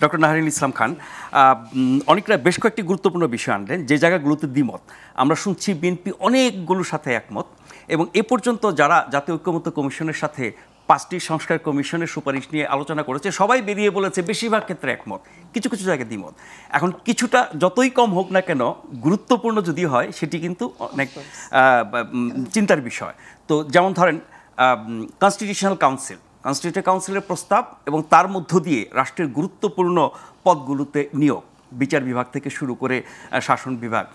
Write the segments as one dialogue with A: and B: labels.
A: Doctor Naharin Islam Khan অনেকটা বেশ কয়েকটি গুরুত্বপূর্ণ বিষয় আনলেন যে জায়গাগুলোতে দ্বিমত। আমরা শুনছি বিএনপি অনেকগুলোর সাথে একমত এবং এ পর্যন্ত যারা জাতীয় ঐক্যমত্য কমিশনের সাথে 5টি সংস্কার কমিশনের সুপারিশ নিয়ে আলোচনা করেছে সবাই বেরিয়ে বলেছে বেশিরভাগ ক্ষেত্রে একমত, কিছু কিছু জায়গায় দ্বিমত। এখন কিছুটা যতই কম হোক না কেন গুরুত্বপূর্ণ যদি হয় সেটি কিন্তু অনেক চিন্তার বিষয়। তো যেমন ধরেন কনস্টিটিউশনাল কাউন্সিলের প্রস্তাব এবং তার মধ্য দিয়ে রাষ্ট্রের গুরুত্বপূর্ণ পদগুলোতে নিয়োগ, বিচার বিভাগ থেকে শুরু করে শাসন বিভাগ,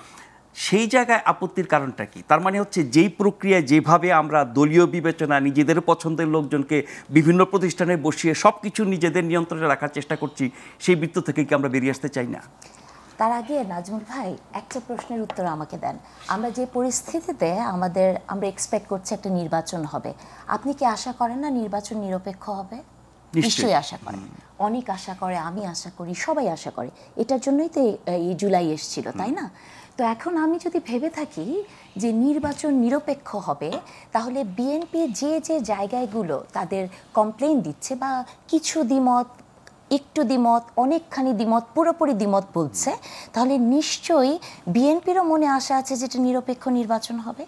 A: সেই জায়গায় আপত্তির কারণটা কি? তার মানে হচ্ছে যেই প্রক্রিয়ায় যেভাবে আমরা দলীয় বিবেচনা নিজেদের পছন্দের লোকজনকে বিভিন্ন প্রতিষ্ঠানে বসিয়ে সব কিছু নিজেদের নিয়ন্ত্রণে রাখার চেষ্টা করছি, সেই বৃত্ত থেকে কি আমরা বেরিয়ে আসতে চাই না?
B: তার আগে নাজমুল ভাই একটা প্রশ্নের উত্তর আমাকে দেন। আমরা যে পরিস্থিতিতে আমরা এক্সপেক্ট করছি একটা নির্বাচন হবে, আপনি কি আশা করেন না নির্বাচন নিরপেক্ষ হবে? নিশ্চয়ই আশা করেন। অনেক আশা করে, আমি আশা করি, সবাই আশা করে। এটার জন্যই তো এই জুলাই এসেছিল, তাই না? তো এখন আমি যদি ভেবে থাকি যে নির্বাচন নিরপেক্ষ হবে, তাহলে বিএনপি যে যে জায়গাগুলো তাদের কমপ্লেইন দিচ্ছে বা কিছু দ্বিমত, একটু দ্বিমত, অনেকখানি দ্বিমত, পুরোপুরি দ্বিমত বলছে, তাহলে নিশ্চয়ই বিএনপিরও মনে আশা আছে যে এটা নিরপেক্ষ নির্বাচন হবে।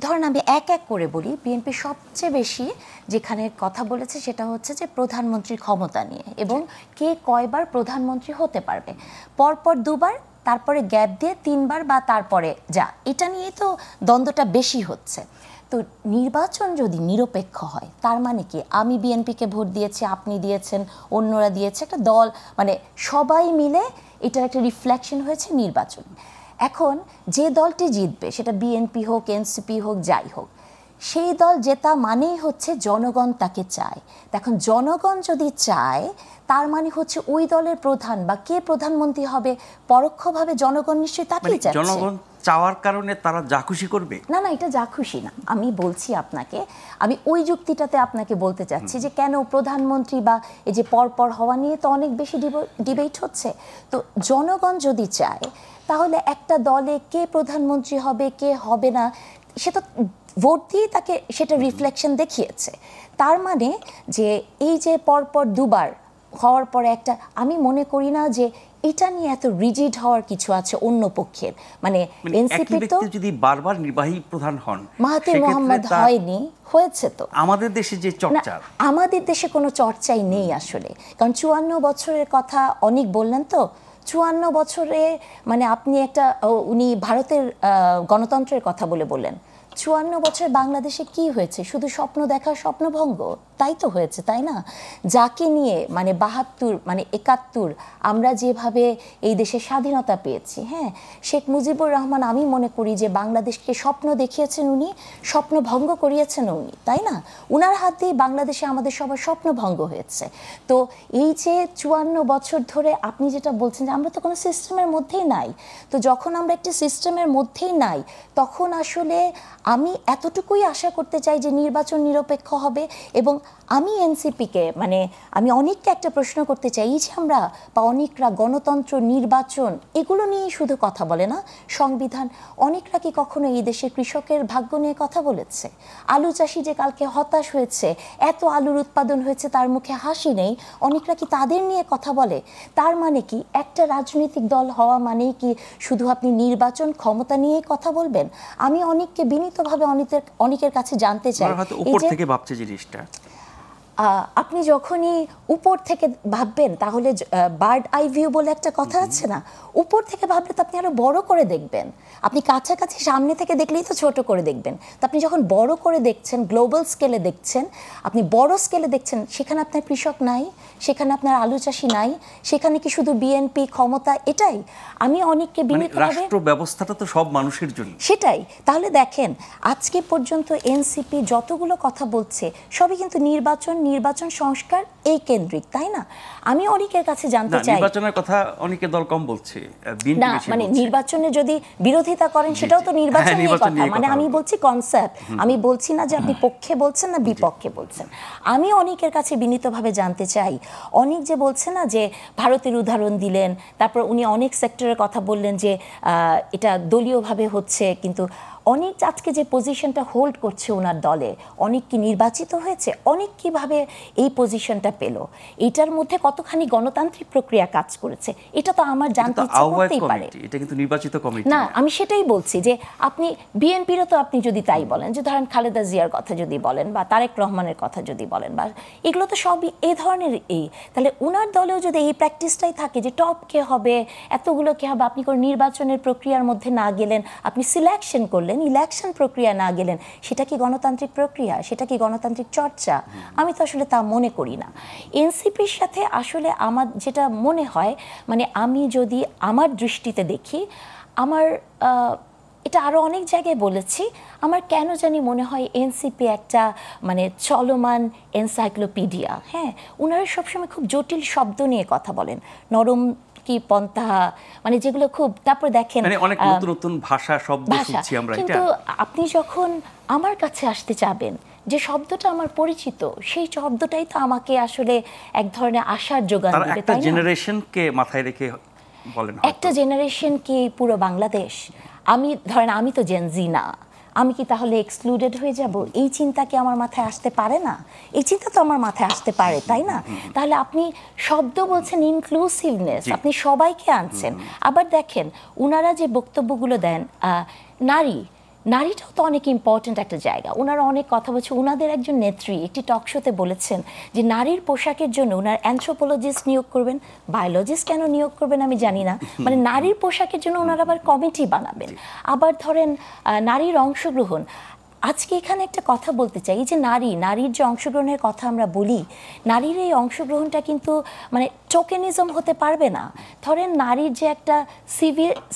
B: ধরেন আমি এক এক করে বলি, বিএনপি সবচেয়ে বেশি যেখানে কথা বলেছে সেটা হচ্ছে যে প্রধানমন্ত্রীর ক্ষমতা নিয়ে এবং কে কয়বার প্রধানমন্ত্রী হতে পারবে, পরপর দুবার, তারপরে গ্যাপ দিয়ে 3বার বা তারপরে যা, এটা নিয়ে তো দ্বন্দ্বটা বেশি হচ্ছে। তো নির্বাচন যদি নিরপেক্ষ হয় তার মানে কি, আমি বিএনপিকে ভোট দিয়েছি, আপনি দিয়েছেন, অন্যরা দিয়েছে, একটা দল মানে সবাই মিলে এটার একটা রিফ্লেকশন হয়েছে নির্বাচন। এখন যে দলটি জিতবে সেটা বিএনপি হোক, এনসিপি হোক, যাই হোক, সেই দল জেতা মানেই হচ্ছে জনগণ তাকে চায়। এখন জনগণ যদি চায় তার মানে হচ্ছে ওই দলের প্রধান বা কে প্রধানমন্ত্রী হবে পরোক্ষভাবে জনগণ নিশ্চয়ই তাকেই চাচ্ছে।
A: জনগণ চাওয়ার কারণে তারা যা খুশি করবে
B: না, এটা যা খুশি না। আমি বলছি আপনাকে, আমি ওই যুক্তিটাতে আপনাকে বলতে চাচ্ছি যে কেন প্রধানমন্ত্রী বা এই যে পরপর হওয়া নিয়ে তো অনেক বেশি ডিবেট হচ্ছে। তো জনগণ যদি চায় তাহলে একটা দলে কে প্রধানমন্ত্রী হবে কে হবে না সেটা ভোট দিয়ে তাকে সেটা রিফ্লেকশন দেখিয়েছে। তার মানে যে এই যে পরপর দুবার হওয়ার পরে একটা, আমি মনে করি না যে এটা নিয়ে এত রিজিড হওয়ার কিছু আছে অন্য পক্ষের। মানে এনসিপি তো
A: যদি বারবার নির্বাহী প্রধান হন,
B: মাহাথির মোহাম্মদ হয়নি, হয়েছে তো।
A: আমাদের দেশে যে চর্চা,
B: আমাদের দেশে কোনো চর্চাই নেই আসলে, কারণ 54 বছরের কথা অনেক বললেন তো। 54 বছরে মানে আপনি একটা, উনি ভারতের গণতন্ত্রের কথা বললেন। 54 বছর বাংলাদেশে কি হয়েছে? শুধু স্বপ্ন দেখা, স্বপ্নভঙ্গ, তাই তো হয়েছে, তাই না? যাকে নিয়ে মানে 72 মানে 71 আমরা যেভাবে এই দেশে স্বাধীনতা পেয়েছি, হ্যাঁ, শেখ মুজিবুর রহমান, আমি মনে করি যে বাংলাদেশকে স্বপ্ন দেখিয়েছেন উনি, স্বপ্নভঙ্গ করিয়েছেন উনি, তাই না? উনার হাত দিয়ে বাংলাদেশে আমাদের সবার স্বপ্নভঙ্গ হয়েছে। তো এই যে 54 বছর ধরে আপনি যেটা বলছেন যে আমরা তো কোনো সিস্টেমের মধ্যেই নাই, তো যখন আমরা একটি সিস্টেমের মধ্যেই নাই তখন আসলে আমি এতটুকুই আশা করতে চাই যে নির্বাচন নিরপেক্ষ হবে। এবং আমি এনসিপিকে মানে আমি অনেককে একটা প্রশ্ন করতে চাই, এই যে আমরা বা অনেকরা গণতন্ত্র, নির্বাচন এগুলো নিয়েই শুধু কথা বলে না, সংবিধান, অনেকরা কি কখনো এই দেশের কৃষকের ভাগ্য নিয়ে কথা বলেছে? আলু চাষি যে কালকে হতাশ হয়েছে, এত আলুর উৎপাদন হয়েছে তার মুখে হাসি নেই, অনেকরা কি তাদের নিয়ে কথা বলে? তার মানে কি একটা রাজনৈতিক দল হওয়া মানেই কি শুধু আপনি নির্বাচন ক্ষমতা নিয়েই কথা বলবেন? আমি অনেককে বিনীতভাবে অনেকের কাছে জানতে চাই,
A: উপর থেকে ভাবছে জিনিসটা,
B: আপনি যখনই উপর থেকে ভাববেন তাহলে বার্ড আই ভিউ বলে একটা কথা আছে না, উপর থেকে ভাবলে তো আপনি আরো বড় করে দেখবেন। আপনি কাছাকাছি সামনে থেকে দেখলেই তো ছোট করে দেখবেন, তো আপনি যখন বড় করে দেখছেন, গ্লোবাল স্কেলে দেখছেন, আপনি বড় স্কেলে দেখছেন, সেখানে আপনার কৃষক নাই, সেখানে আপনার আলু চাষি নাই, সেখানে কি শুধু বিএনপি ক্ষমতা? এটাই আমি অনেককে বিনীতভাবে,
A: রাষ্ট্র ব্যবস্থাটা তো সব মানুষের জন্য,
B: সেটাই। তাহলে দেখেন আজকে পর্যন্ত এনসিপি যতগুলো কথা বলছে সবই কিন্তু নির্বাচন সংস্কার এই কেন্দ্রিক, তাই না? আমি অনেকের কাছে জানতে চাই,
A: নির্বাচনের কথা অনেকে দল কম বলছে
B: না, মানে নির্বাচনে যদি বিরোধিতা করেন সেটাও তো নির্বাচনের কথা, মানে আমি বলছি কনসেপ্ট, আমি বলছি না যে আপনি পক্ষে বলছেন না বিপক্ষে বলছেন। আমি অনেকের কাছে বিনীতভাবে জানতে চাই, অনেক যে বলছে না যে ভারতের উদাহরণ দিলেন, তারপর উনি অনেক সেক্টরের কথা বললেন যে এটা দলীয়ভাবে হচ্ছে, কিন্তু অনেক আজকে যে পজিশনটা হোল্ড করছে ওনার দলে, অনেক কি নির্বাচিত হয়েছে, অনেক কিভাবে এই পজিশনটা পেল, এটার মধ্যে কতখানি গণতান্ত্রিক প্রক্রিয়া কাজ করেছে, এটা তো আমার জানতে ইচ্ছা করতেই পারে।
A: এটা কিন্তু নির্বাচিত কমিটি
B: না, আমি সেটাই বলছি যে আপনি বিএনপিরও তো আপনি যদি তাই বলেন, যে ধরেন খালেদা জিয়ার কথা যদি বলেন বা তারেক রহমানের কথা যদি বলেন, বা এগুলো তো সবই এই ধরনের। তাহলে ওনার দলেও যদি এই প্র্যাকটিসটাই থাকে যে টপ কে হবে, এতগুলো কে হবে, আপনি কোনো নির্বাচনের প্রক্রিয়ার মধ্যে না গেলেন, আপনি সিলেকশন করলেন, ইলেকশন প্রক্রিয়া না গেলেন, সেটা কি গণতান্ত্রিক প্রক্রিয়া? সেটা কি গণতান্ত্রিক চর্চা? আমি তো আসলে তা মনে করি না। এনসিপির সাথে আসলে আমার যেটা মনে হয়, মানে আমি যদি আমার দৃষ্টিতে দেখি, আমার এটা আরও অনেক জায়গায় বলেছি, আমার কেন জানি মনে হয় এনসিপি একটা মানে চলমান এনসাইক্লোপিডিয়া। হ্যাঁ, ওনারা সবসময় খুব জটিল শব্দ নিয়ে কথা বলেন, নরম কি পন্থা, মানে যেগুলো খুব, তারপর দেখেন
A: মানে অনেক নতুন নতুন ভাষা শব্দ শুনছি আমরা।
B: কিন্তু আপনি যখন আমার কাছে আসতে চাবেন, যে শব্দটা আমার পরিচিত, সেই শব্দটাই তো আমাকে আসলে এক ধরনের আশার যোগান দেবে,
A: একটা
B: তাই না?
A: জেনারেশনকে মাথায় রেখে বলেন,
B: একটা জেনারেশন কি পুরো বাংলাদেশ? আমি ধরেন আমি তো জেনজি না, আমি কি তাহলে এক্সক্লুডেড হয়ে যাব? এই চিন্তা কি আমার মাথায় আসতে পারে না? এই চিন্তা তো আমার মাথায় আসতে পারে, তাই না? তাহলে আপনি শব্দ বলছেন ইনক্লুসিভনেস, আপনি সবাইকে আনছেন। আবার দেখেন ওনারা যে বক্তব্যগুলো দেন, নারীটাও তো অনেক ইম্পর্ট্যান্ট একটা জায়গা। ওনারা অনেক কথা বলছে, ওনাদের একজন নেত্রী একটি টক শোতে বলেছেন যে নারীর পোশাকের জন্য ওনার অ্যানথ্রোপোলজিস্ট নিয়োগ করবেন, বায়োলজিস্ট কেন নিয়োগ করবেন আমি জানি না, মানে নারীর পোশাকের জন্য ওনারা আবার কমিটি বানাবেন। আবার ধরেন নারীর অংশগ্রহণ, আজকে এখানে একটা কথা বলতে চাই, যে নারীর যে অংশগ্রহণের কথা আমরা বলি, নারীর এই অংশগ্রহণটা কিন্তু মানে টোকেনিজম হতে পারবে না। ধরেন নারীর যে একটা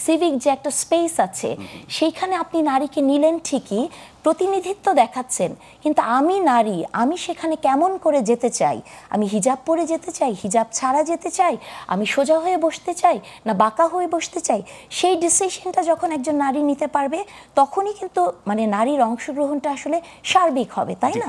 B: সিভিক যে একটা স্পেস আছে, সেইখানে আপনি নারীকে নিলেন ঠিকই, প্রতিনিধিত্ব দেখাচ্ছেন, কিন্তু আমি নারী, আমি সেখানে কেমন করে যেতে চাই, আমি হিজাব পরে যেতে চাই, হিজাব ছাড়া যেতে চাই, আমি সোজা হয়ে বসতে চাই না বাঁকা হয়ে বসতে চাই, সেই ডিসিশনটা যখন একজন নারী নিতে পারবে, তখনই কিন্তু মানে নারীর অংশগ্রহণটা আসলে সার্বিক হবে, তাই না?